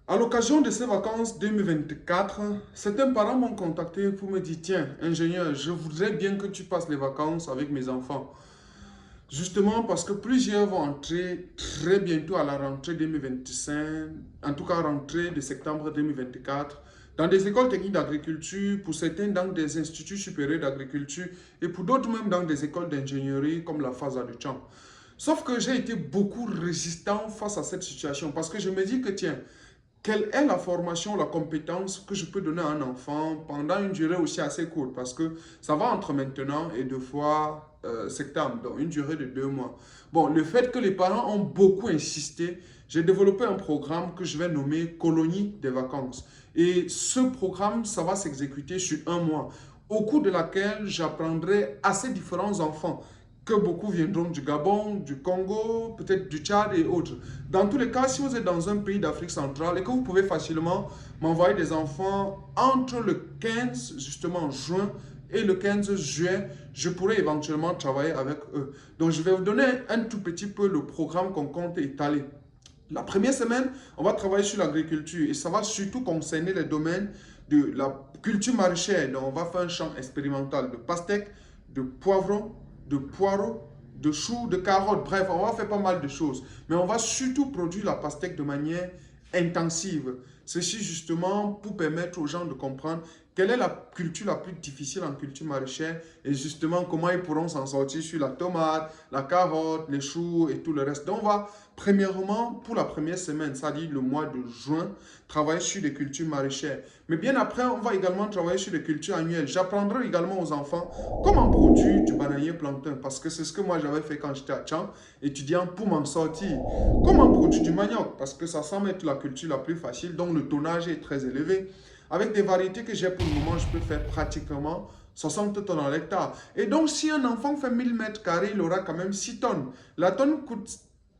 À l'occasion de ces vacances 2024, certains parents m'ont contacté pour me dire, tiens, ingénieur, je voudrais bien que tu passes les vacances avec mes enfants. Justement parce que plusieurs vont entrer très bientôt à la rentrée 2025, en tout cas rentrée de septembre 2024, dans des écoles techniques d'agriculture, pour certains dans des instituts supérieurs d'agriculture et pour d'autres même dans des écoles d'ingénierie comme la FASA de Tchang. Sauf que j'ai été beaucoup résistant face à cette situation parce que je me dis que tiens, quelle est la formation, la compétence que je peux donner à un enfant pendant une durée aussi assez courte? Parce que ça va entre maintenant et deux fois septembre, donc une durée de 2 mois. Bon, le fait que les parents ont beaucoup insisté, j'ai développé un programme que je vais nommer Colonie des vacances. Et ce programme, ça va s'exécuter sur 1 mois, au cours de laquelle j'apprendrai à ces différents enfants que beaucoup viendront du Gabon, du Congo, peut-être du Tchad et autres. Dans tous les cas, si vous êtes dans un pays d'Afrique centrale et que vous pouvez facilement m'envoyer des enfants entre le 15 justement juin et le 15 juillet, je pourrais éventuellement travailler avec eux. Donc je vais vous donner un tout petit peu le programme qu'on compte étaler. La première semaine, on va travailler sur l'agriculture et ça va surtout concerner les domaines de la culture maraîchère. Donc on va faire un champ expérimental de pastèques, de poivrons, de poireaux, de choux, de carottes. Bref, on va faire pas mal de choses. Mais on va surtout produire la pastèque de manière intensive. Ceci justement pour permettre aux gens de comprendre quelle est la culture la plus difficile en culture maraîchère et justement comment ils pourront s'en sortir sur la tomate, la carotte, les choux et tout le reste. Donc on va premièrement, pour la première semaine, c'est-à-dire le mois de juin, travailler sur des cultures maraîchères. Mais bien après, on va également travailler sur des cultures annuelles. J'apprendrai également aux enfants comment produire du bananier plantain parce que c'est ce que moi j'avais fait quand j'étais à Tchang, étudiant pour m'en sortir. Comment produire du manioc parce que ça semble être la culture la plus facile, donc le tonnage est très élevé. Avec des variétés que j'ai pour le moment, je peux faire pratiquement 60 tonnes à l'hectare. Et donc, si un enfant fait 1000 mètres carrés, il aura quand même 6 tonnes. La tonne coûte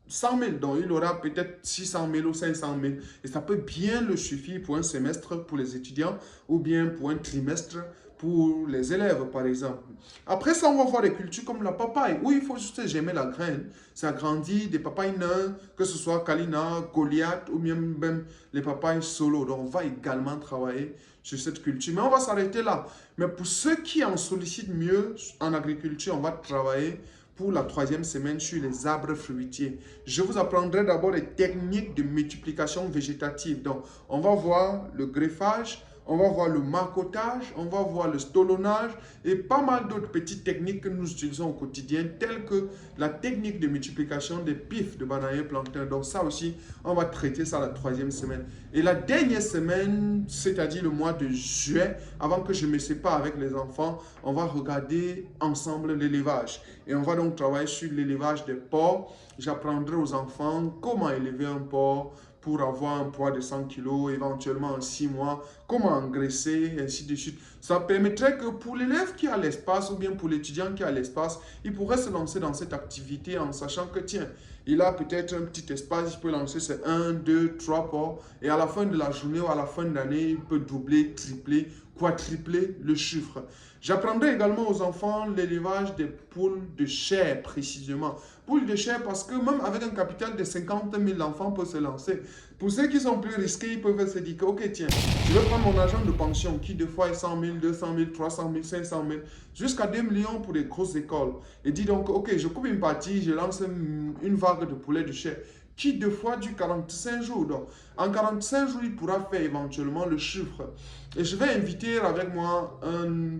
100 000, donc il aura peut-être 600 000 ou 500 000. Et ça peut bien le suffire pour un semestre pour les étudiants ou bien pour un trimestre pour les élèves, par exemple. Après ça, on va voir des cultures comme la papaye, où il faut juste germer la graine. Ça grandit, des papayes nains, que ce soit Kalina, Goliath ou même les papayes solo. Donc, on va également travailler sur cette culture. Mais on va s'arrêter là. Mais pour ceux qui en sollicitent mieux en agriculture, on va travailler pour la troisième semaine sur les arbres fruitiers. Je vous apprendrai d'abord les techniques de multiplication végétative. Donc, on va voir le greffage, on va voir le marcottage, on va voir le stolonnage et pas mal d'autres petites techniques que nous utilisons au quotidien, telles que la technique de multiplication des pifs de bananier plantain. Donc ça aussi, on va traiter ça la troisième semaine. Et la dernière semaine, c'est-à-dire le mois de juillet, avant que je me sépare avec les enfants, on va regarder ensemble l'élevage. Et on va donc travailler sur l'élevage des porcs. J'apprendrai aux enfants comment élever un porc, pour avoir un poids de 100 kg, éventuellement en 6 mois, comment engraisser, ainsi de suite. Ça permettrait que pour l'élève qui a l'espace ou bien pour l'étudiant qui a l'espace, il pourrait se lancer dans cette activité en sachant que, tiens, il a peut-être un petit espace, il peut lancer ses 1, 2, 3 ports et à la fin de la journée ou à la fin de l'année, il peut doubler, tripler, quadrupler le chiffre. J'apprendrai également aux enfants l'élevage des poules de chair précisément. Poules de chair parce que même avec un capital de 50 000, l'enfant peut se lancer. Pour ceux qui sont plus risqués, ils peuvent se dire que, ok, tiens, je vais prendre mon argent de pension qui, des fois, est 100 000, 200 000, 300 000, 500 000, jusqu'à 2 millions pour les grosses écoles. Et dit donc, ok, je coupe une partie, je lance une vague de poulets de chair qui, deux fois, dure 45 jours. Donc, en 45 jours, il pourra faire éventuellement le chiffre. Et je vais inviter avec moi un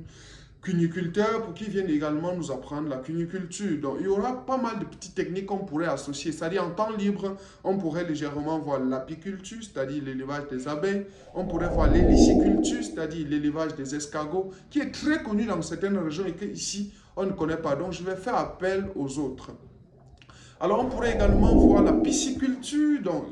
cuniculteur pour qu'ils viennent également nous apprendre la cuniculture. Donc, il y aura pas mal de petites techniques qu'on pourrait associer. C'est-à-dire, en temps libre, on pourrait légèrement voir l'apiculture, c'est-à-dire l'élevage des abeilles. On pourrait voir l'héliciculture, c'est-à-dire l'élevage des escargots, qui est très connu dans certaines régions et qu'ici, on ne connaît pas. Donc, je vais faire appel aux autres. Alors, on pourrait également voir la pisciculture. Donc,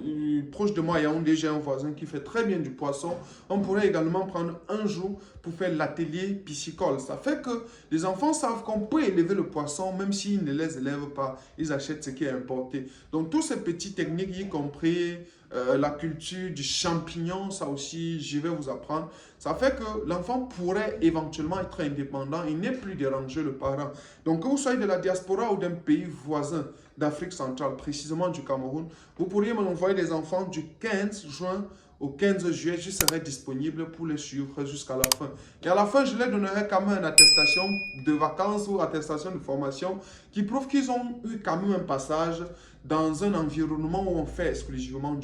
proche de moi, il y a déjà un voisin qui fait très bien du poisson. On pourrait également prendre un jour pour faire l'atelier piscicole. Ça fait que les enfants savent qu'on peut élever le poisson, même s'ils ne les élèvent pas. Ils achètent ce qui est importé. Donc, toutes ces petites techniques, y compris la culture du champignon, ça aussi, je vais vous apprendre. Ça fait que l'enfant pourrait éventuellement être indépendant et n'est plus déranger le parent. Donc, que vous soyez de la diaspora ou d'un pays voisin d'Afrique centrale, précisément du Cameroun, vous pourriez m'envoyer des enfants du 15 juin au 15 juillet. Je serai disponible pour les suivre jusqu'à la fin. Et à la fin, je leur donnerai quand même une attestation de vacances ou attestation de formation qui prouve qu'ils ont eu quand même un passage dans un environnement où on fait exclusivement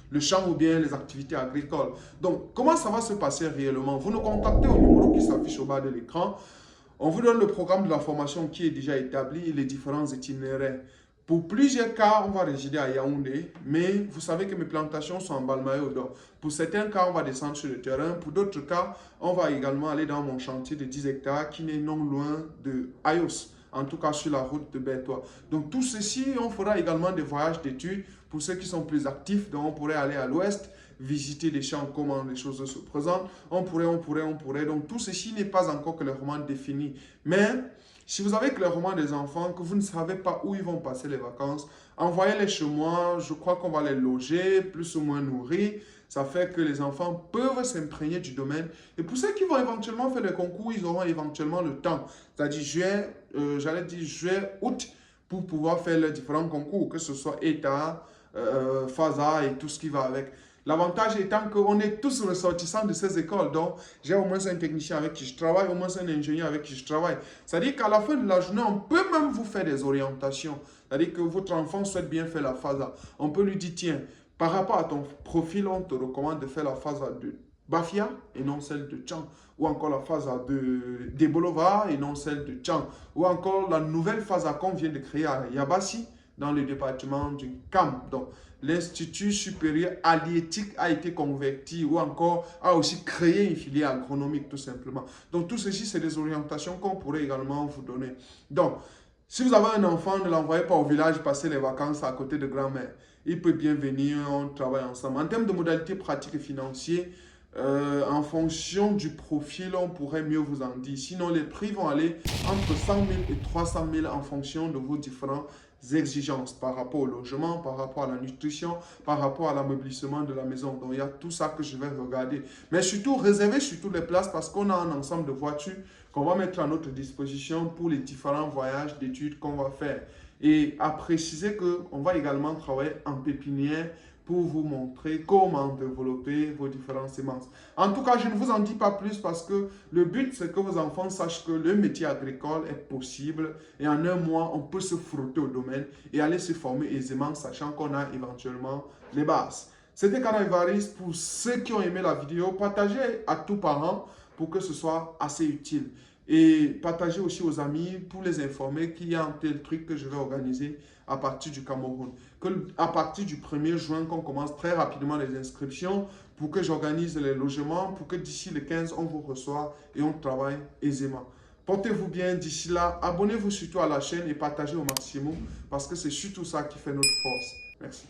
le champ ou bien les activités agricoles. Donc, comment ça va se passer réellement? Vous nous contactez au numéro qui s'affiche au bas de l'écran. On vous donne le programme de la formation qui est déjà établi et les différents itinéraires. Pour plusieurs cas, on va résider à Yaoundé, mais vous savez que mes plantations sont en Balmayo. Donc, pour certains cas, on va descendre sur le terrain. Pour d'autres cas, on va également aller dans mon chantier de 10 hectares qui n'est non loin de Ayos, en tout cas sur la route de Bertois. Donc, tout ceci, on fera également des voyages d'études pour ceux qui sont plus actifs. Donc, on pourrait aller à l'ouest, visiter les champs, comment les choses se présentent. On pourrait. Donc, tout ceci n'est pas encore clairement défini. Mais si vous avez clairement des enfants, que vous ne savez pas où ils vont passer les vacances, envoyez-les chez moi. Je crois qu'on va les loger, plus ou moins nourrir. Ça fait que les enfants peuvent s'imprégner du domaine. Et pour ceux qui vont éventuellement faire les concours, ils auront éventuellement le temps. C'est-à-dire juillet, août, pour pouvoir faire les différents concours, que ce soit État, FASA et tout ce qui va avec. L'avantage étant qu'on est tous ressortissants de ces écoles. Donc, j'ai au moins un technicien avec qui je travaille, au moins un ingénieur avec qui je travaille. C'est-à-dire qu'à la fin de la journée, on peut même vous faire des orientations. C'est-à-dire que votre enfant souhaite bien faire la FASA. On peut lui dire, tiens, par rapport à ton profil, on te recommande de faire la FASA de Bafia et non celle de Tchang. Ou encore la FASA de Debolova et non celle de Tchang. Ou encore la nouvelle FASA qu'on vient de créer à Yabassi, dans le département du CAM. Donc, l'Institut supérieur halieutique a été converti ou encore a aussi créé une filière agronomique tout simplement. Donc, tout ceci, c'est des orientations qu'on pourrait également vous donner. Donc, si vous avez un enfant, ne l'envoyez pas au village passer les vacances à côté de grand-mère. Il peut bien venir, on travaille ensemble. En termes de modalités pratiques et financières, en fonction du profil, on pourrait mieux vous en dire. Sinon, les prix vont aller entre 100 000 et 300 000 en fonction de vos différents exigences par rapport au logement, par rapport à la nutrition, par rapport à l'aménagement de la maison. Donc, il y a tout ça que je vais regarder. Mais surtout, réservez surtout les places parce qu'on a un ensemble de voitures qu'on va mettre à notre disposition pour les différents voyages d'études qu'on va faire. Et à préciser qu'on va également travailler en pépinière pour vous montrer comment développer vos différentes semences. En tout cas, je ne vous en dis pas plus parce que le but, c'est que vos enfants sachent que le métier agricole est possible et en un mois, on peut se frotter au domaine et aller se former aisément, sachant qu'on a éventuellement les bases. C'était Kana Evaris. Pour ceux qui ont aimé la vidéo, partagez à tous parents pour que ce soit assez utile. Et partagez aussi aux amis pour les informer qu'il y a un tel truc que je vais organiser à partir du Cameroun. À partir du 1er juin, qu'on commence très rapidement les inscriptions pour que j'organise les logements, pour que d'ici le 15, on vous reçoit et on travaille aisément. Portez-vous bien d'ici là. Abonnez-vous surtout à la chaîne et partagez au maximum parce que c'est surtout ça qui fait notre force. Merci.